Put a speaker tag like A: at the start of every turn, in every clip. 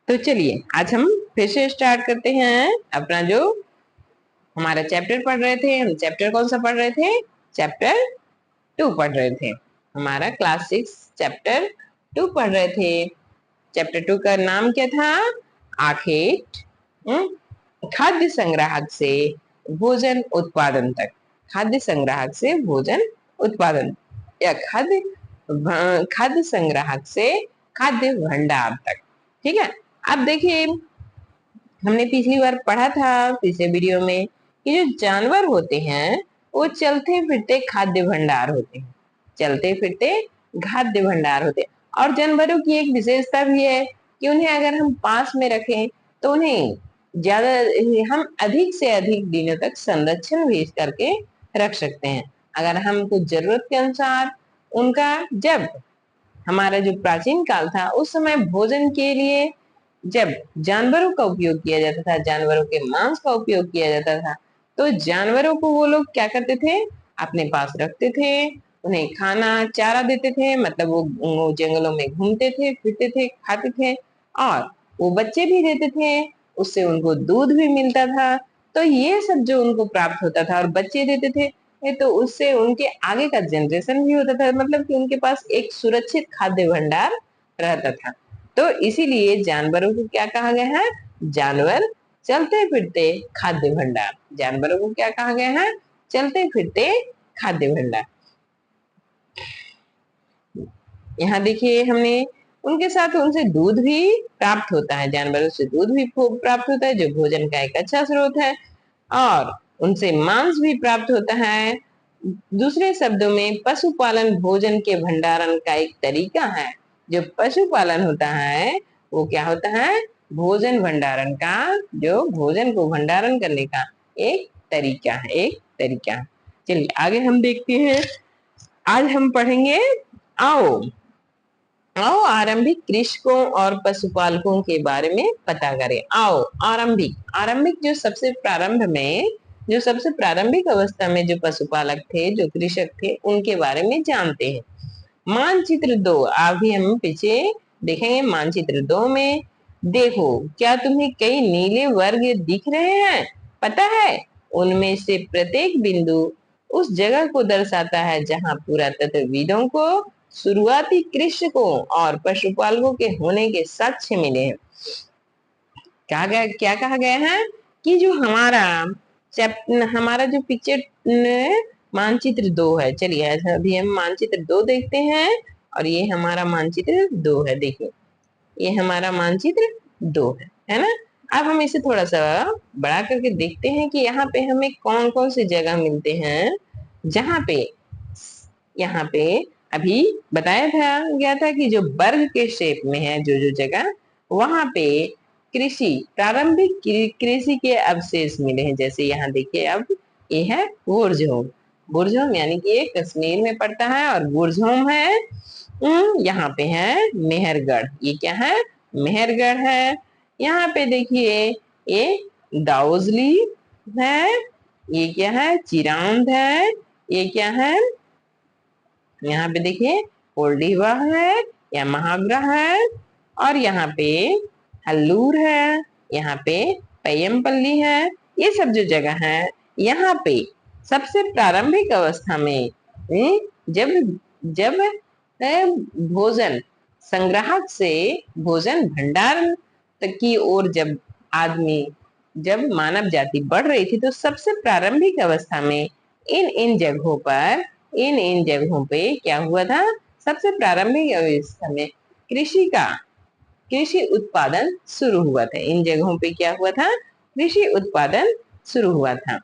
A: तो चलिए आज हम फिर से स्टार्ट करते हैं अपना जो हमारा चैप्टर पढ़ रहे थे। हम चैप्टर कौन सा पढ़ रहे थे? चैप्टर 2 पढ़ रहे थे। हमारा क्लास 6 चैप्टर 2 पढ़ रहे थे। चैप्टर 2 का नाम क्या था? आखेट। खाद्य संग्राहक से भोजन उत्पादन तक। खाद्य संग्राहक से भोजन उत्पादन या खाद्य संग्राहक से खाद्य भंडार तक। ठीक है। अब देखिए हमने पिछली बार पढ़ा था पिछले वीडियो में कि जो जानवर होते हैं वो चलते फिरते खाद्य भंडार होते हैं। चलते फिरते खाद्य भंडार होते हैं। और जानवरों की एक विशेषता भी है कि उन्हें अगर हम पास में रखें तो उन्हें ज्यादा हम अधिक से अधिक दिनों तक संरक्षण भी करके रख सकते हैं। अगर हमको जरूरत के अनुसार उनका, जब हमारा जो प्राचीन काल था उस समय भोजन के लिए जब जानवरों का उपयोग किया जाता था, जानवरों के मांस का उपयोग किया जाता था, तो जानवरों को वो लोग क्या करते थे? अपने पास रखते थे, उन्हें खाना चारा देते थे। मतलब वो जंगलों में घूमते थे, फिरते थे, खाते थे और वो बच्चे भी देते थे। उससे उनको दूध भी मिलता था। तो ये सब जो उनको प्राप्त होता था और बच्चे देते थे, ये तो उससे उनके आगे का जनरेशन भी होता था। मतलब कि उनके पास एक सुरक्षित खाद्य भंडार रहता था। तो इसीलिए जानवरों को क्या कहा गया है? जानवर चलते फिरते खाद्य भंडार। जानवरों को क्या कहा गया है? चलते फिरते खाद्य भंडार। यहाँ देखिए हमने उनके साथ उनसे दूध भी प्राप्त होता है। जानवरों से दूध भी प्राप्त होता है जो भोजन का एक अच्छा स्रोत है, और उनसे मांस भी प्राप्त होता है। दूसरे शब्दों में पशुपालन भोजन के भंडारण का एक तरीका है। जो पशुपालन होता है वो क्या होता है? भोजन भंडारण का, जो भोजन को भंडारण करने का एक तरीका है, एक तरीका है। चलिए आगे हम देखते हैं। आज हम पढ़ेंगे, आओ आओ आरंभिक कृषकों और पशुपालकों के बारे में पता करें। आओ आरंभिक आरंभिक जो सबसे प्रारंभ में, जो सबसे प्रारंभिक अवस्था में जो पशुपालक थे, जो कृषक थे, उनके बारे में जानते हैं। मानचित्र 2 अभी हम पीछे देखेंगे। मानचित्र 2 में देखो, क्या तुम्हें कई नीले वर्ग दिख रहे हैं? पता है उनमें से प्रत्येक बिंदु उस जगह को दर्शाता है जहां पुरातत्वविदों को शुरुआती कृषकों और पशुपालकों के होने के साक्ष्य मिले हैं। क्या कहा गया है कि जो हमारा जो पिक्चर मानचित्र 2 है। चलिए अभी हम मानचित्र 2 देखते हैं और ये हमारा मानचित्र 2 है। देखिए ये हमारा मानचित्र 2 है ना। अब हम इसे थोड़ा सा बड़ा करके देखते हैं कि यहाँ पे हमें कौन कौन से जगह मिलते हैं, जहाँ पे यहाँ पे अभी बताया गया था कि जो वर्ग के शेप में है जो जो जगह, वहां पे कृषि, प्रारंभिक कृषि के अवशेष मिले हैं। जैसे यहाँ देखिए, अब ये है बुर्जहोम। बुर्जहोम यानी कि ये कश्मीर में पड़ता है, और बुर्जहोम है यहाँ पे है मेहरगढ़। ये क्या है? मेहरगढ़ है। यहाँ पे देखिए ये दाउजली है। ये क्या है? चिरांद है। ये क्या है? यहाँ पे देखिए कोल्डीवा है या महाग्रा है, और यहाँ पे हल्लूर है, यहाँ पे पय्यमपल्ली है। ये सब जो जगह है, यहाँ पे सबसे प्रारंभिक अवस्था में जब जब भोजन संग्राहक से भोजन भंडार तक की ओर जब मानव जाति बढ़ रही थी, तो सबसे प्रारंभिक अवस्था में इन इन जगहों पे क्या हुआ था? सबसे प्रारंभिक अवस्था में कृषि उत्पादन शुरू हुआ था। इन जगहों पे क्या हुआ था? कृषि उत्पादन शुरू हुआ था।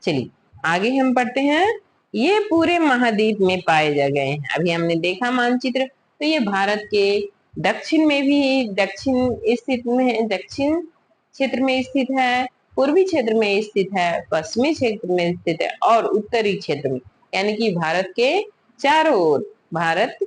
A: चलिए आगे हम पढ़ते हैं। ये पूरे महाद्वीप में पाए जा गए हैं। अभी हमने देखा मानचित्र, तो ये भारत के दक्षिण में भी, दक्षिण क्षेत्र में स्थित है, पूर्वी क्षेत्र में स्थित है, पश्चिमी क्षेत्र में स्थित है, और उत्तरी क्षेत्र में, यानी कि भारत के चारों ओर भारत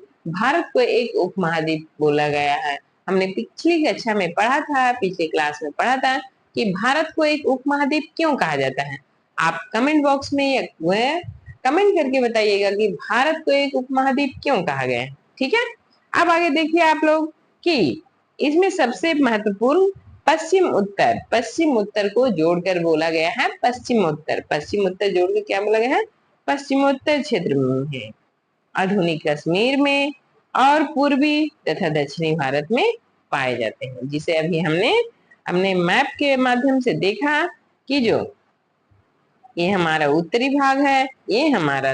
A: को एक उपमहाद्वीप बोला गया है। हमने पिछली कक्षा में पढ़ा था, पिछले क्लास में पढ़ा था कि भारत को एक उपमहाद्वीप क्यों कहा जाता है। आप कमेंट बॉक्स में या वह कमेंट करके बताइएगा कि भारत को एक उपमहाद्वीप क्यों कहा गया है। ठीक है, अब आगे देखिए आप लोग कि इसमें सबसे महत्वपूर्ण पश्चिम उत्तर को जोड़कर बोला गया है पश्चिम उत्तर जोड़कर क्या बोला गया है, पश्चिमोत्तर क्षेत्र में है, आधुनिक कश्मीर में और पूर्वी तथा दक्षिणी भारत में पाए जाते हैं, जिसे अभी हमने हमने मैप के माध्यम से देखा कि जो ये हमारा उत्तरी भाग है, ये हमारा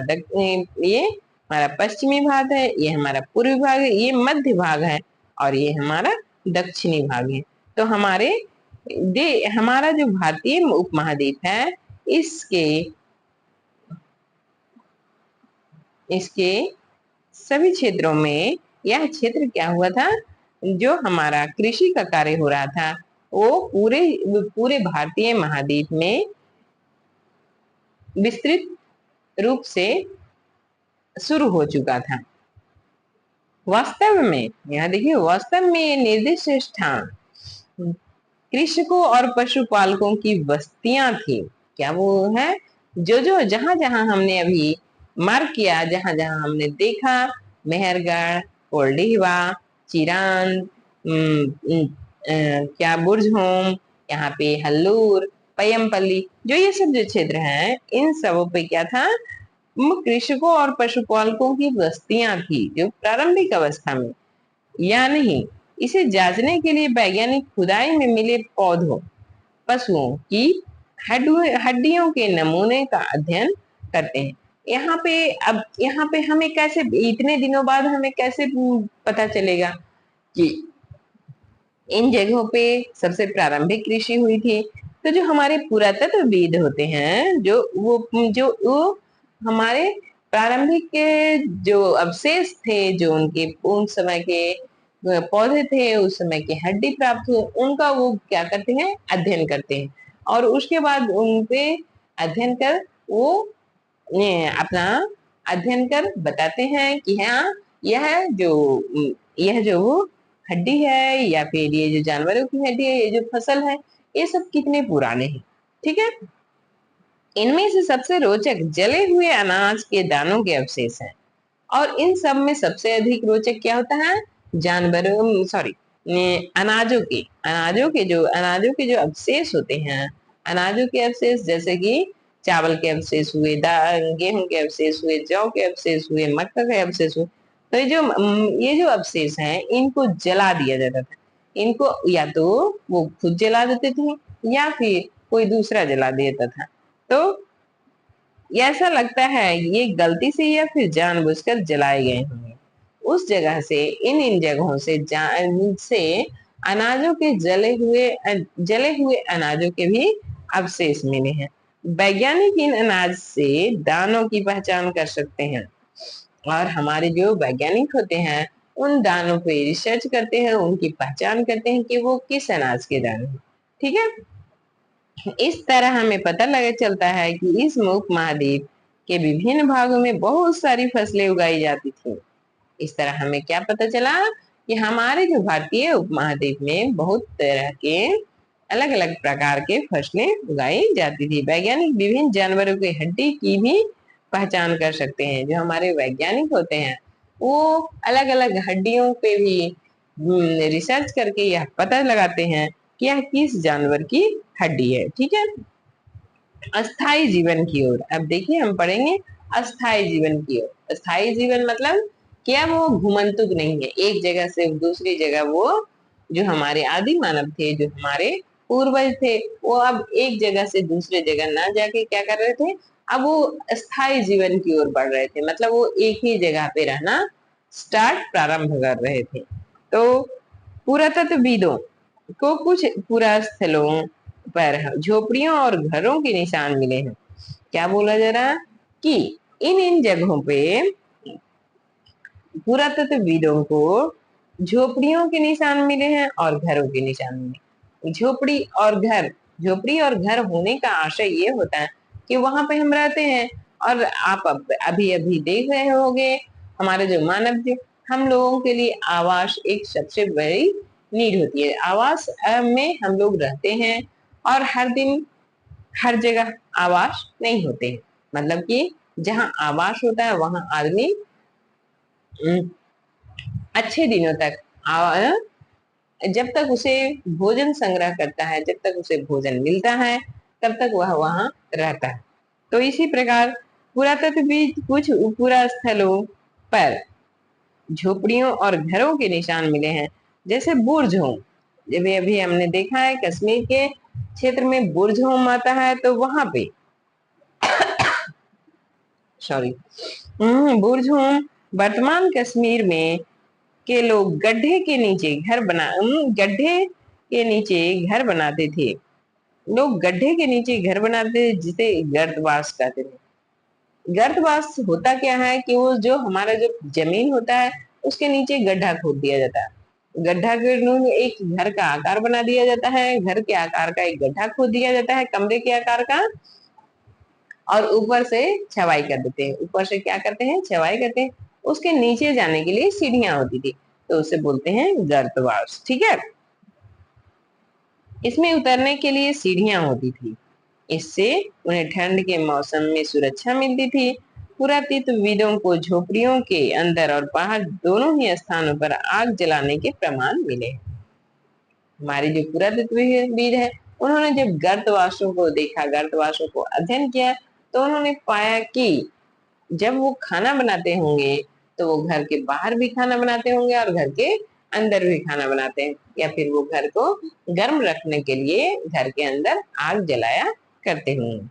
A: पश्चिमी भाग है, ये हमारा पूर्वी भाग है, ये मध्य भाग है और ये हमारा दक्षिणी भाग है। तो हमारा जो भारतीय उपमहाद्वीप है, इसके इसके सभी क्षेत्रों में यह क्षेत्र क्या हुआ था, जो हमारा कृषि का कार्य हो रहा था वो पूरे पूरे भारतीय महाद्वीप में विस्तृत रूप से शुरू हो चुका था। वास्तव में यहाँ देखिए, वास्तव में ये निर्दिष्ट स्थान कृषकों और पशुपालकों की बस्तियां थी। क्या वो है, जो जो जहां जहां हमने अभी मार्क किया, जहां जहां हमने देखा, मेहरगढ़, कोल्डीवा, चिरांद, क्या बुर्ज होम, यहाँ पे हल्लूर, पयमपल्ली, जो ये सब जो क्षेत्र हैं, इन सबों पे क्या था, कृषकों और पशुपालकों की बस्तियां थी, जो प्रारंभिक अवस्था में। या नहीं, इसे जांचने के लिए वैज्ञानिक खुदाई में मिले पौधों, पशुओं की हड्डियों के नमूने का अध्ययन करते हैं। यहाँ पे हमें कैसे, इतने दिनों बाद हमें कैसे पता चलेगा कि इन जगहों पे सबसे प्रारंभिक कृषि हुई थी? तो जो हमारे पुरातत्वविद होते हैं, जो वो हमारे प्रारंभिक के जो अवशेष थे, जो उनके उन समय के पौधे थे, उस समय की हड्डी प्राप्त हुए, उनका वो क्या करते हैं, अध्ययन करते हैं और उसके बाद उन पे अध्ययन कर वो अपना अध्ययन कर बताते हैं कि हाँ, यह जो हड्डी है या फिर ये जो जानवरों की हड्डी है, ये जो फसल है, ये सब कितने पुराने हैं। ठीक है, इनमें से सबसे रोचक जले हुए अनाज के दानों के अवशेष हैं और इन सब में सबसे अधिक रोचक क्या होता है, जानवरों सॉरी अनाजों के जो अवशेष होते हैं, अनाजों के अवशेष जैसे कि चावल के अवशेष हुए, गेहूं के अवशेष हुए, जौ के अवशेष हुए, मक्का के अवशेष हुए। तो ये जो अवशेष हैं, इनको जला दिया जाता था। इनको या तो वो खुद जला देते थे या फिर कोई दूसरा जला देता था। तो ऐसा लगता है ये गलती से या फिर जानबूझकर जलाए गए होंगे। उस जगह से इन जगहों से अनाजों के जले हुए अनाजों के भी अवशेष मिले हैं। वैज्ञानिक इन अनाज से दानों की पहचान कर सकते हैं और हमारे जो वैज्ञानिक होते हैं, उन दानों पे रिसर्च करते हैं, उनकी पहचान करते हैं कि वो किस अनाज के दाने हैं। ठीक है, इस तरह हमें पता लगा चलता है कि इस उपमहाद्वीप के विभिन्न भागों में बहुत सारी फसलें उगाई जाती थी। इस तरह हमें क्या पता चला कि हमारे जो भारतीय उपमहाद्वीप में बहुत तरह के अलग अलग प्रकार के फसलें उगाई जाती थी। वैज्ञानिक विभिन्न जानवरों की हड्डी की भी पहचान कर सकते हैं। जो हमारे वैज्ञानिक होते हैं, वो अलग अलग हड्डियों पे भी रिसर्च करके यह पता लगाते हैं कि यह किस जानवर की हड्डी है। ठीक है, अस्थाई जीवन की ओर अब देखिए हम पढ़ेंगे। अस्थाई जीवन की ओर, अस्थाई जीवन मतलब क्या, वो घुमंतुक नहीं है, एक जगह से दूसरी जगह। वो जो हमारे आदि मानव थे, जो हमारे पूर्वज थे, वो अब एक जगह से दूसरे जगह ना जाके क्या कर रहे थे, अब वो अस्थाई जीवन की ओर बढ़ रहे थे। मतलब वो एक ही जगह पे रहना प्रारंभ कर रहे थे। तो पुरातत्वविदों को कुछ पुरा स्थलों पर झोपड़ियों और घरों के निशान मिले हैं। क्या बोला जा रहा कि इन जगहों पे पुरातत्वविदों को झोपड़ियों के निशान मिले हैं और घरों के निशान मिले। झोपड़ी और घर होने का आशय ये होता है कि वहां पे हम रहते हैं और आप अभी अभी देख रहे होंगे, हमारे जो मानव थे, हम लोगों के लिए आवास एक सबसे बड़ी नीड होती है। आवास में हम लोग रहते हैं और हर जगह आवास नहीं होते हैं। मतलब कि जहाँ आवास होता है वहां आदमी अच्छे दिनों तक जब तक उसे भोजन संग्रह करता है, जब तक उसे भोजन मिलता है, तब तक वह वहां रहता है। तो इसी प्रकार पुरातत्व भी कुछ पुरा स्थलों पर झोपड़ियों और घरों के निशान मिले हैं, जैसे बुर्ज होम। जब अभी हमने देखा है कश्मीर के क्षेत्र में बुर्ज होम आता है, तो वहां पे सॉरी बुर्ज होम वर्तमान कश्मीर में के लोग गड्ढे के नीचे घर बनाते थे। लोग गड्ढे के नीचे घर बनाते थे, जिसे गर्तवास कहते थे। गर्तवास होता क्या है कि वो जो हमारा जो जमीन होता है उसके नीचे गड्ढा खोद दिया जाता है। गड्ढा के एक घर का आकार बना दिया जाता है, घर के आकार का एक गड्ढा खोद दिया जाता है कमरे के आकार का, और ऊपर से छवाई कर देते हैं। ऊपर से क्या करते हैं, छवाई करते हैं। उसके नीचे जाने के लिए सीढ़ियां होती थी, तो उसे बोलते हैं गर्तवास। ठीक है, इसमें उतरने के लिए सीढ़ियां होती थी। इससे उन्हें ठंड के मौसम में सुरक्षा मिलती थी। पुरातत्वविदों को झोपड़ियों के अंदर और बाहर दोनों ही स्थानों पर आग जलाने के प्रमाण मिले। हमारे जो पुरातत्वविद है, उन्होंने जब गर्तवासों को देखा, गर्तवासों को अध्ययन किया, तो उन्होंने पाया कि जब वो खाना बनाते होंगे तो वो घर के बाहर भी खाना बनाते होंगे और घर के अंदर भी खाना बनाते हैं, या फिर वो घर को गर्म रखने के लिए घर के अंदर आग जलाया करते होंगे।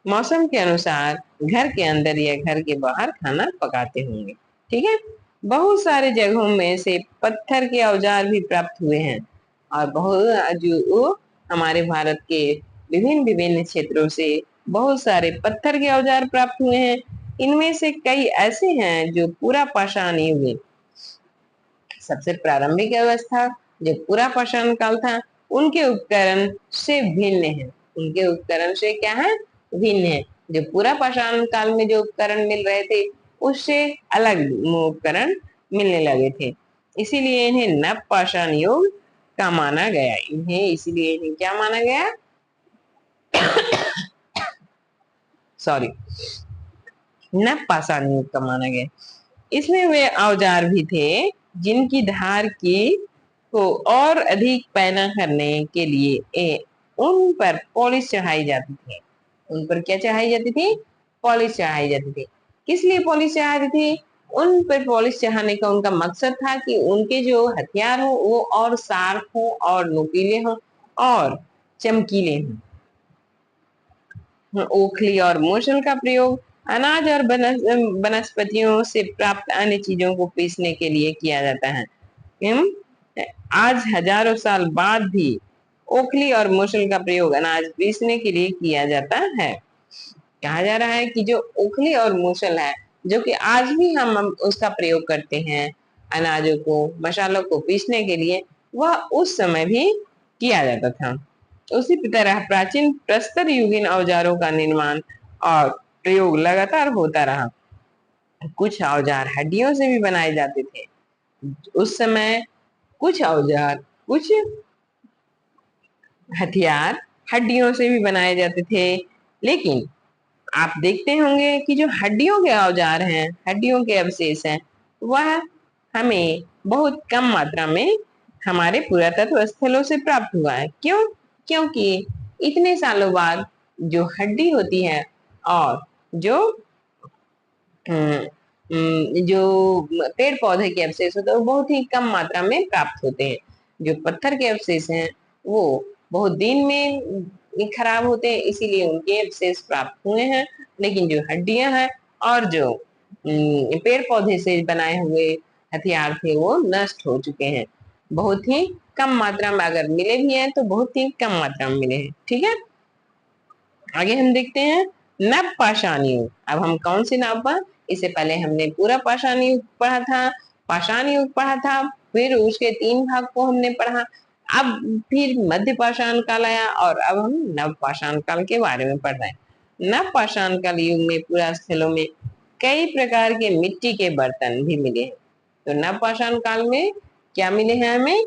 A: मौसम के अनुसार घर के अंदर या घर के बाहर खाना पकाते होंगे। ठीक है, बहुत सारे जगहों में से पत्थर के औजार भी प्राप्त हुए हैं, और बहुत जो हमारे भारत के विभिन्न विभिन्न क्षेत्रों से बहुत सारे पत्थर के औजार प्राप्त हुए हैं। इनमें से कई ऐसे हैं जो पूरा पाषाण युग, सबसे प्रारंभिक अवस्था जो पूरा पाषाण काल था, उनके उपकरण से भिन्न है। उनके उपकरण से क्या है, भिन्न है। जो पूरा पाषाण काल में जो उपकरण मिल रहे थे उससे अलग उपकरण मिलने लगे थे, इसीलिए इन्हें नव पाषाण युग का माना गया। इन्हें क्या माना गया, सॉरी, नव पाषाण युग का माना गया। इसमें वे औजार भी थे जिनकी धार की को और अधिक पैना करने के लिए उन पर पॉलिश चढ़ाई जाती थी। उन पर क्या चढ़ाई जाती थी, पॉलिश चढ़ाई जाती थी। किस लिए पॉलिश चढ़ाती थी, उन पर पॉलिश चढ़ाने का उनका मकसद था कि उनके जो हथियार हो वो और शार्प हो और नुकीले हो और चमकीले हो। ओखली और मूसल का प्रयोग अनाज और वनस्पतियों से प्राप्त अन्य चीजों को पीसने के लिए किया जाता है। आज हजारों साल बाद भी ओखली और मूसल का प्रयोग अनाज पीसने के लिए किया जाता है। कहा जा रहा है कि जो ओखली और मूसल है, जो कि आज भी हम उसका प्रयोग करते हैं अनाजों को, मसालों को पीसने के लिए, वह उस समय भी किया जाता था। उसी तरह प्राचीन प्रस्तर युगीन औजारों का निर्माण और प्रयोग लगातार होता रहा। कुछ औजार हड्डियों से भी बनाए जाते थे। उस समय कुछ औजार, कुछ हथियार हड्डियों से भी बनाए जाते थे, लेकिन आप देखते होंगे कि जो हड्डियों के औजार हैं, हड्डियों के अवशेष हैं, वह हमें बहुत कम मात्रा में हमारे पुरातत्व स्थलों से प्राप्त हुआ है। क्यों, क्योंकि इतने सालों बाद जो हड्डी होती है और जो जो पेड़ पौधे के अवशेष होते हैं वो बहुत ही कम मात्रा में प्राप्त होते हैं। जो पत्थर के अवशेष हैं वो बहुत दिन में खराब होते हैं, इसीलिए उनके अवशेष प्राप्त हुए हैं। लेकिन जो हड्डियां हैं और जो पेड़ पौधे से बनाए हुए हथियार थे वो नष्ट हो चुके हैं। बहुत ही कम मात्रा में अगर मिले भी हैं तो बहुत ही कम मात्रा में मिले हैं। ठीक है, आगे हम देखते हैं नव पाषाण युग। अब हम कौन सी नव पर, इससे पहले हमने पूरा पाषाण युग पढ़ा था, पाषाण युग पढ़ा था, फिर उसके 3 भाग को हमने पढ़ा। अब फिर मध्य पाषाण काल आया और अब हम नव पाषाण काल के बारे में पढ़ रहे हैं। नव पाषाण काल युग में पूरा स्थलों में कई प्रकार के मिट्टी के बर्तन भी मिले हैं। तो नव पाषाण काल में क्या मिले हैं हमें,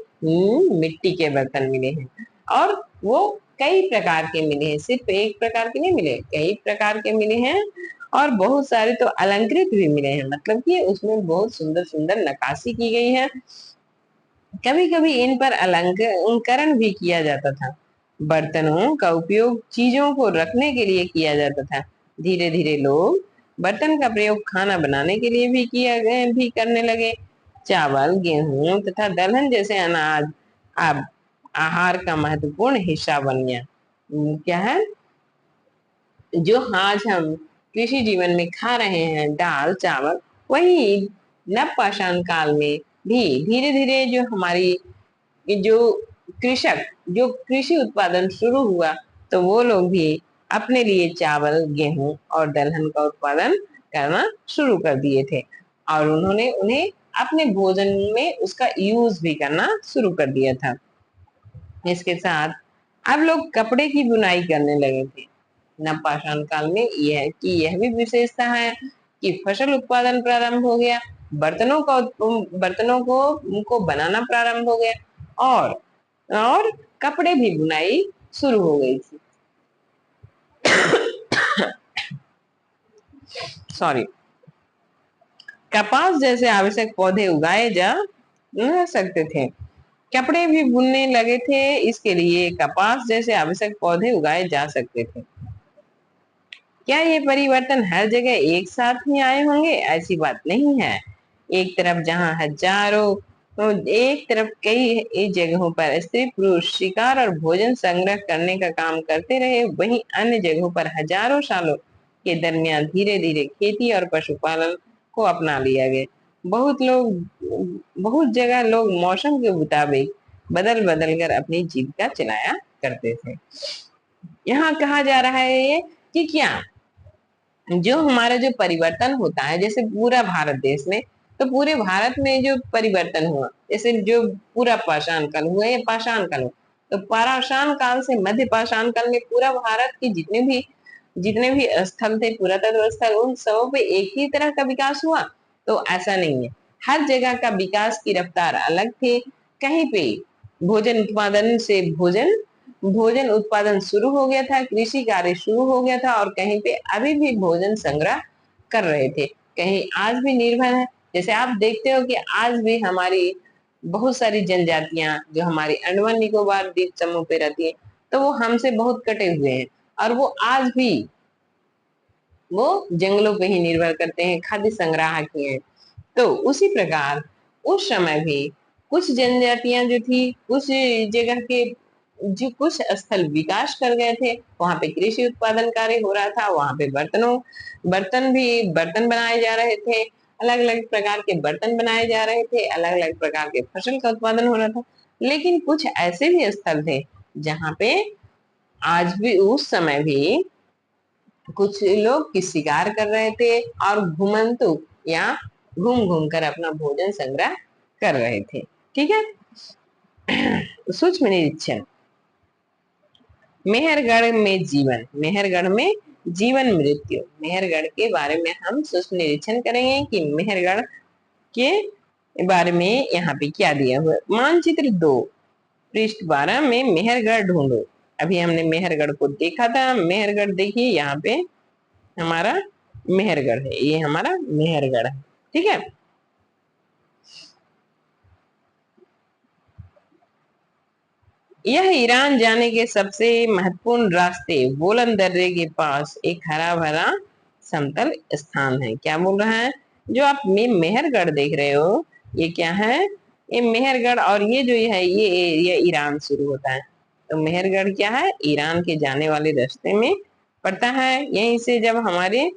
A: मिट्टी के बर्तन मिले हैं। और वो कई प्रकार के मिले हैं, सिर्फ एक प्रकार के नहीं मिले, कई प्रकार के मिले हैं। और बहुत सारे तो अलंकृत भी मिले हैं, मतलब कि उसमें बहुत सुंदर सुंदर नक्काशी की गई है। कभी कभी इन पर अलंकरण भी किया जाता था। बर्तनों का उपयोग चीजों को रखने के लिए किया जाता था। धीरे धीरे लोग बर्तन का प्रयोग खाना बनाने के लिए भी करने लगे। चावल, गेहूं तथा दलहन जैसे अनाज अब आहार का महत्वपूर्ण हिस्सा बन गया। क्या है, जो आज हम कृषि जीवन में खा रहे हैं, दाल चावल, वही नव पाषाण काल में भी धीरे धीरे जो हमारी जो कृषक जो कृषि उत्पादन शुरू हुआ, तो वो लोग भी अपने लिए चावल, गेहूं और दलहन का उत्पादन करना शुरू कर दिए थे। और उन्होंने उन्हें अपने भोजन में उसका यूज भी करना शुरू कर दिया था। इसके साथ अब लोग कपड़े की बुनाई करने लगे थे। नवपाषाण काल में यह भी विशेषता है कि फसल उत्पादन प्रारंभ हो गया, बर्तनों को बनाना प्रारंभ हो गया, और और कपड़े भी बुनाई शुरू हो गई थी। सॉरी। कपास जैसे आवश्यक पौधे उगाए जा न सकते थे, कपड़े भी बुनने लगे थे। इसके लिए कपास जैसे आवश्यक पौधे उगाए जा सकते थे। क्या ये परिवर्तन हर जगह एक साथ ही आए होंगे? ऐसी बात नहीं है। एक तरफ जहां हजारों तो एक तरफ कई जगहों पर स्त्री पुरुष शिकार और भोजन संग्रह करने का काम करते रहे, वहीं अन्य जगहों पर हजारों सालों के दरमियान धीरे धीरे खेती और पशुपालन को अपना लिया गया। बहुत जगह लोग मौसम के मुताबिक बदल बदल कर अपनी जीविका चलाया करते थे। यहाँ कहा जा रहा है ये कि क्या जो हमारा जो परिवर्तन होता है, जैसे पूरा भारत देश में, तो पूरे भारत में जो परिवर्तन हुआ, जैसे जो पूरा पाषाण काल हुआ या पाषाण काल हुआ, तो पाषाण काल से मध्य पाषाण काल में पूरा भारत के जितने भी स्थल थे, पुरातत्व स्थल, उन सबों पे एक ही तरह का विकास हुआ? तो ऐसा नहीं है। हर जगह का विकास की रफ्तार अलग थे। कहीं पे भोजन उत्पादन से भोजन भोजन उत्पादन शुरू हो गया था, कृषि कार्य शुरू हो गया था, और कहीं पे अभी भी भोजन संग्रह कर रहे थे, कहीं आज भी निर्भर है। जैसे आप देखते हो कि आज भी हमारी बहुत सारी जनजातियां जो हमारी अंडमान निकोबार द्वीप समूह पे रहती है, तो वो हमसे बहुत कटे हुए हैं, और वो आज भी वो जंगलों पे ही निर्भर करते हैं, खाद्य संग्रह किए हैं। तो उसी प्रकार उस समय भी कुछ जनजातियां जो थी, कुछ जगह के जो कुछ स्थल विकास कर गए थे, वहां पे कृषि उत्पादन कार्य हो रहा था, वहां पे बर्तन बनाए जा रहे थे, अलग अलग प्रकार के बर्तन बनाए जा रहे थे, अलग अलग प्रकार के फसल का उत्पादन हो रहा था। लेकिन कुछ ऐसे भी स्थल थे जहाँ पे आज भी उस समय भी कुछ लोग की शिकार कर रहे थे, और घुमंतु या घूम घूम कर अपना भोजन संग्रह कर रहे थे। ठीक है। सूक्ष्म निरीक्षण। मेहरगढ़ में जीवन मृत्यु। मेहरगढ़ के बारे में हम सूक्ष्म निरीक्षण करेंगे कि मेहरगढ़ के बारे में यहाँ पे क्या दिया हुआ है। मानचित्र 2 पृष्ठ 12 में मेहरगढ़ ढूंढो। अभी हमने मेहरगढ़ को देखा था। मेहरगढ़ देखिए, यहाँ पे हमारा मेहरगढ़ है, ये हमारा मेहरगढ़ है। ठीक है। यह ईरान जाने के सबसे महत्वपूर्ण रास्ते बोलन दर्रे के पास एक हरा भरा समतल स्थान है। क्या बोल रहा है? जो आप मेहरगढ़ देख रहे हो, ये क्या है? ये मेहरगढ़, और ये जो है ये एरिया ईरान शुरू होता है। तो मेहरगढ़ क्या है? ईरान के जाने वाले रास्ते में पड़ता है। यहीं से जब हमारे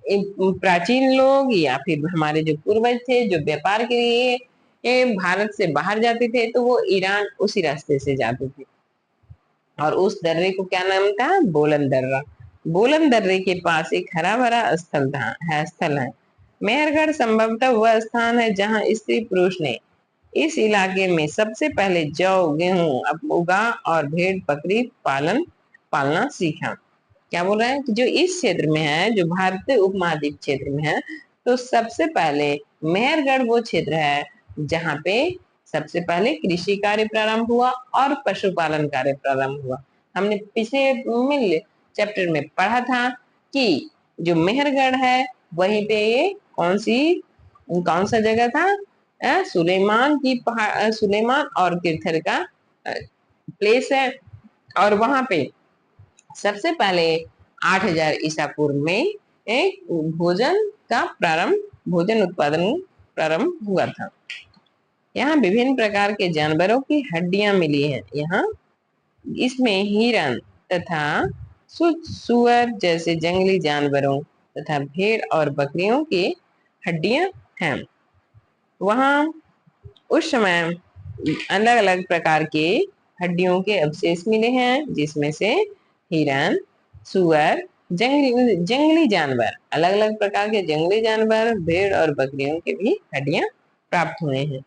A: प्राचीन लोग या फिर हमारे जो पूर्वज थे, जो व्यापार के लिए भारत से बाहर जाते थे, तो वो ईरान उसी रास्ते से जाते थे। और उस दर्रे को क्या नाम था? बोलन दर्रा। बोलन दर्रे के पास एक हरा भरा स्थल है। मेहरगढ़ संभवतः वह स्थान है जहां स्त्री पुरुष ने इस इलाके में सबसे पहले जौ, गेहूं उगा और भेड़ बकरी पालना सीखा। क्या बोल रहा है कि जो इस क्षेत्र में है, जो भारतीय उपमहाद्वीप क्षेत्र में है, तो सबसे पहले मेहरगढ़ वो क्षेत्र है जहाँ पे सबसे पहले कृषि कार्य प्रारंभ हुआ और पशुपालन कार्य प्रारंभ हुआ। हमने पिछले मिल चैप्टर में पढ़ा था कि जो मेहरगढ़ है वहीं पे ये कौन सा जगह था, सुलेमान और तीर्थर का प्लेस है। और वहां पे सबसे पहले 8000 ईसा पूर्व में एक भोजन उत्पादन प्रारंभ हुआ था। यहाँ विभिन्न प्रकार के जानवरों की हड्डियां मिली हैं। यहाँ इसमें हिरण तथा सुअर जैसे जंगली जानवरों तथा भेड़ और बकरियों की हड्डियां हैं। वहाँ उस समय अलग अलग प्रकार के हड्डियों के अवशेष मिले हैं, जिसमें से हिरण, सुअर, जंगली जानवर, अलग अलग प्रकार के जंगली जानवर, भेड़ और बकरियों के भी हड्डियां प्राप्त हुए हैं।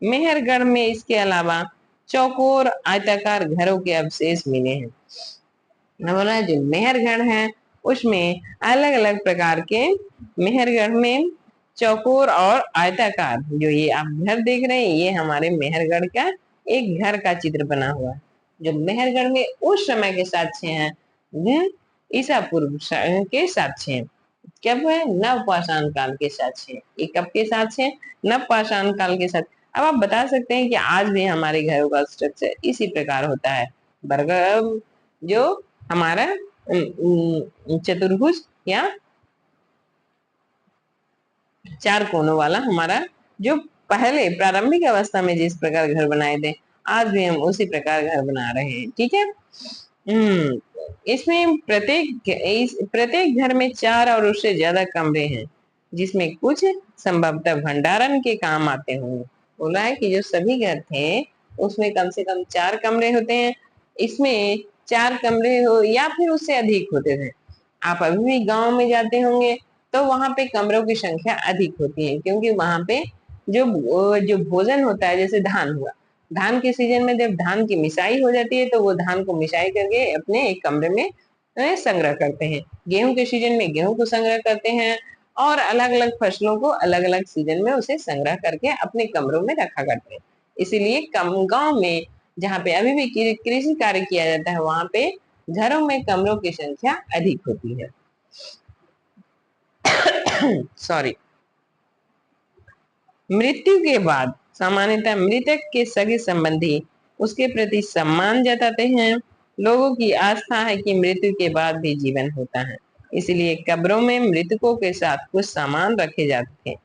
A: मेहरगढ़ में इसके अलावा चौकोर आयताकार घरों के अवशेष मिले हैं। बोला जो मेहरगढ़ है उसमें अलग अलग प्रकार के, मेहरगढ़ में चौकोर और आयताकार, जो ये आप घर देख रहे हैं ये हमारे मेहरगढ़ का एक घर का चित्र बना हुआ है। जो मेहरगढ़ में उस समय के साक्ष्य हैं, ईसा पूर्व के साक्ष्य हैं। कब है? नवपाषाण काल के साक्ष्य। ये कब के साक्ष्य? नवपाषाण काल के साथ। अब आप बता सकते हैं कि आज भी हमारे घरों का स्ट्रक्चर इसी प्रकार होता है। बर्गर जो हमारा चतुर्भुज या 4 कोनों वाला हमारा जो पहले प्रारंभिक अवस्था में जिस प्रकार घर बनाए थे, आज भी हम उसी प्रकार घर बना रहे हैं। ठीक है। इसमें प्रत्येक घर में 4 और उससे ज्यादा कमरे हैं, जिसमें कुछ संभवतः भंडारण के काम आते होंगे। बोला है कि जो सभी घर थे उसमें कम से कम 4 कमरे होते हैं। इसमें 4 कमरे हो या फिर उससे अधिक होते थे। आप अभी भी गांव में जाते होंगे तो वहां पे कमरों की संख्या अधिक होती है, क्योंकि वहां पे जो भोजन होता है, जैसे धान हुआ, धान के सीजन में जब धान की मिसाई हो जाती है तो वो धान को मिसाई करके अपने एक कमरे में संग्रह करते हैं। गेहूं के सीजन में गेहूं को संग्रह करते हैं और अलग अलग फसलों को अलग अलग सीजन में उसे संग्रह करके अपने कमरों में रखा करते हैं। इसीलिए गांव में जहाँ पे अभी भी कृषि कार्य किया जाता है वहां पे घरों में कमरों की संख्या अधिक होती है। सॉरी। मृत्यु के बाद सामान्यतः मृतक के सगे संबंधी उसके प्रति सम्मान जताते हैं। लोगों की आस्था है कि मृत्यु के बाद भी जीवन होता है, इसलिए कब्रों में मृतकों के साथ कुछ सामान रखे जाते थे।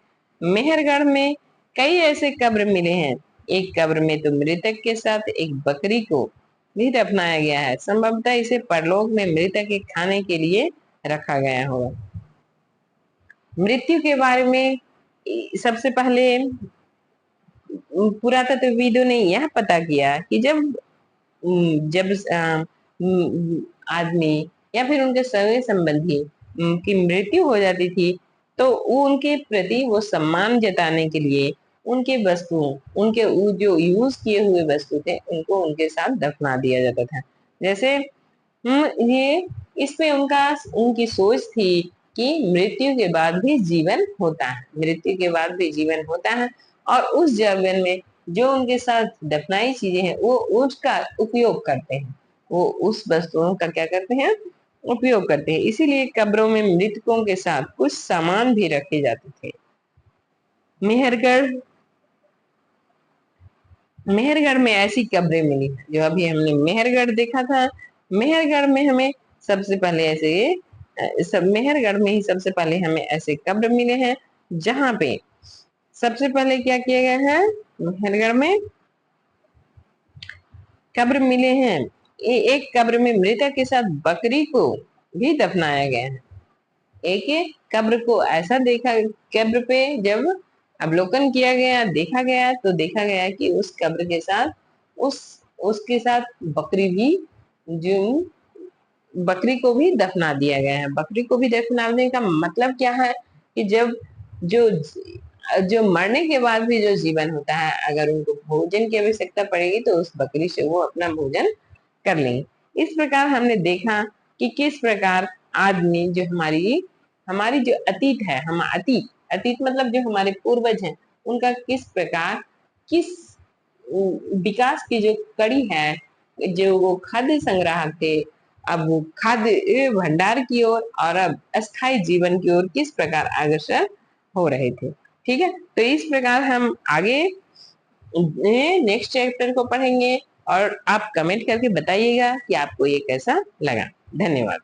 A: मेहरगढ़ में कई ऐसे कब्र मिले हैं। एक कब्र में तो मृतक के साथ एक बकरी को भी दफनाया गया है। संभवतः इसे परलोक में मृतक के खाने के लिए रखा गया होगा। मृत्यु के बारे में सबसे पहले पुरातत्वविदों ने यह पता किया कि जब आदमी या फिर उनके सगे संबंधी की मृत्यु हो जाती थी तो उनके प्रति वो सम्मान जताने के लिए उनके वस्तुओं, उनके जो यूज किए हुए वस्तु थे उनको उनके साथ दफना दिया जाता था। जैसे ये इसमें उनकी सोच थी कि मृत्यु के बाद भी जीवन होता है, मृत्यु के बाद भी जीवन होता है और उस जीवन में जो उनके साथ दफनाई चीजें हैं वो उसका उपयोग करते हैं, वो उस वस्तुओं का क्या करते हैं, उपयोग करते हैं। इसीलिए कब्रों में मृतकों के साथ कुछ सामान भी रखे जाते थे। मेहरगढ़ में ऐसी कब्रें मिली जो अभी हमने मेहरगढ़ देखा था। मेहरगढ़ में हमें सबसे पहले मेहरगढ़ में ही सबसे पहले हमें ऐसे कब्र मिले हैं जहां पे सबसे पहले क्या किया गया है, मेहरगढ़ में कब्र मिले हैं। एक कब्र में मृतक के साथ बकरी को भी दफनाया गया है। एक कब्र को ऐसा देखा, कब्र पे जब अवलोकन किया गया, देखा गया तो देखा गया कि उस कब्र के साथ उसके साथ बकरी को भी दफना दिया गया है। बकरी को भी दफनाने का मतलब क्या है कि जब जो जो मरने के बाद भी जो जीवन होता है, अगर उनको भोजन की आवश्यकता पड़ेगी तो उस बकरी से वो अपना भोजन कर लेंगे। इस प्रकार हमने देखा कि किस प्रकार आदमी जो हमारी जो अतीत है, हम अतीत मतलब जो हमारे पूर्वज हैं उनका किस विकास की जो कड़ी है, जो वो खाद्य संग्राहक थे, अब वो खाद्य भंडार की ओर और अब अस्थायी जीवन की ओर किस प्रकार अग्रसर हो रहे थे। ठीक है, तो इस प्रकार हम आगे नेक्स्ट चैप्टर को पढ़ेंगे और आप कमेंट करके बताइएगा कि आपको ये कैसा लगा। धन्यवाद।